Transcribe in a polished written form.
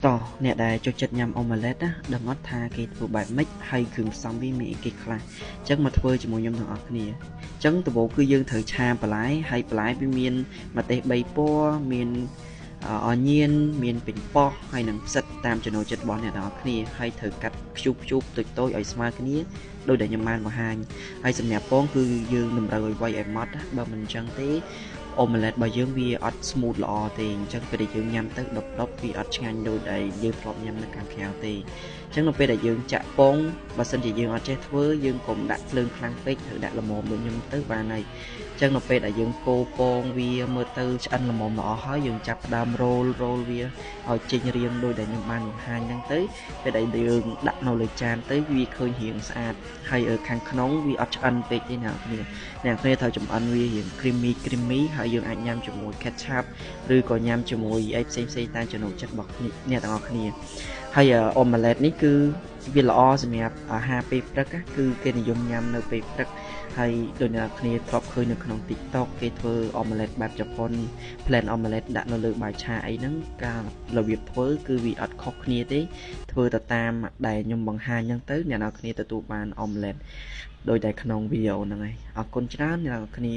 តោះអ្នកដែលចូលចិត្តញ៉ាំអូម៉ាឡេតណាដឹងអត់ថាគេធ្វើបែបម៉េចហើយគ្រឿងផ្សំវាមានអីគេខ្លះអញ្ចឹងមកធ្វើជាមួយខ្ញុំទាំងអស់គ្នាអញ្ចឹងដំបូងគឺយើងត្រូវឆាបន្លែហើយបន្លែវាមានម្ទេស3ពណ៌មានអញៀនមានប៉េងប៉ោះហើយនឹងផ្សិតតាមចំណូលចិត្តរបស់អ្នកទាំងអស់គ្នាហើយត្រូវកាត់ខ្ជូបតូចៗឲ្យស្មើគ្នាដោយដែលខ្ញុំបានបង្ហាញហើយសម្រាប់ពងគឺយើងតម្រូវឲ្យវាយឲ្យម៉ត់បើមិនអញ្ចឹងទេអូម៉ាឡេតរបស់យើងវាអត់ smooth ល្អទេអញ្ចឹងពេលដែលយើងញ៉ាំទៅដុបវាអត់ឆ្ងាញ់ដូចដែលយើងធ្លាប់ញ៉ាំនៅខាងក្រៅទេអញ្ចឹងនៅពេលដែលយើងចាក់ពងបើសិនជាយើងអត់ចេះធ្វើយើងកុំដាក់ភ្លើងខ្លាំងពេកឬដាក់ល្មមដូចខ្ញុំទៅបានហើយអញ្ចឹងនៅពេលដែលយើងកូរពងវាមើលទៅឆ្អិនល្មមល្អហើយយើងចាប់ផ្ដើមរោលវាឲ្យចេញរាងដូចដែលខ្ញុំបានបង្ហាញហ្នឹងទៅពេលដែលយើងដាក់នៅលើចានទៅវាឃើញរាងស្អាតហើយខាងក្នុងវាអត់ឆ្អិនពេកទេអ្នកគ្នាត្រូវចម្អិនវារាង creamy ហើយយើងអាចញ៉ាំជាមួយ ketchup ឬក៏ញ៉ាំជាមួយអីផ្សេងតាមចំណូលចិត្តរបស់អ្នកទាំងអស់គ្នាហើយអូម៉ាឡេតនេះគឺវាល្អសម្រាប់អាហារពេលព្រឹកគឺគេនិយមញ៉ាំនៅពេលព្រឹកហើយដូចអ្នកគ្នាធ្លាប់ឃើញនៅក្នុង TikTok គេធ្វើអូម៉ាឡេតបែបជប៉ុន plain omelette ដាក់នៅលើបាយឆាអីហ្នឹងការរបៀបធ្វើគឺវាអត់ខុសគ្នាទេធ្វើទៅតាមដែលខ្ញុំបង្ហាញហ្នឹងទៅអ្នកនរគ្នាទទួលបានអូម៉ាឡេតដោយតែក្នុងវីដេអូហ្នឹងហើយអរគុណច្រើនអ្នកនរគ្នា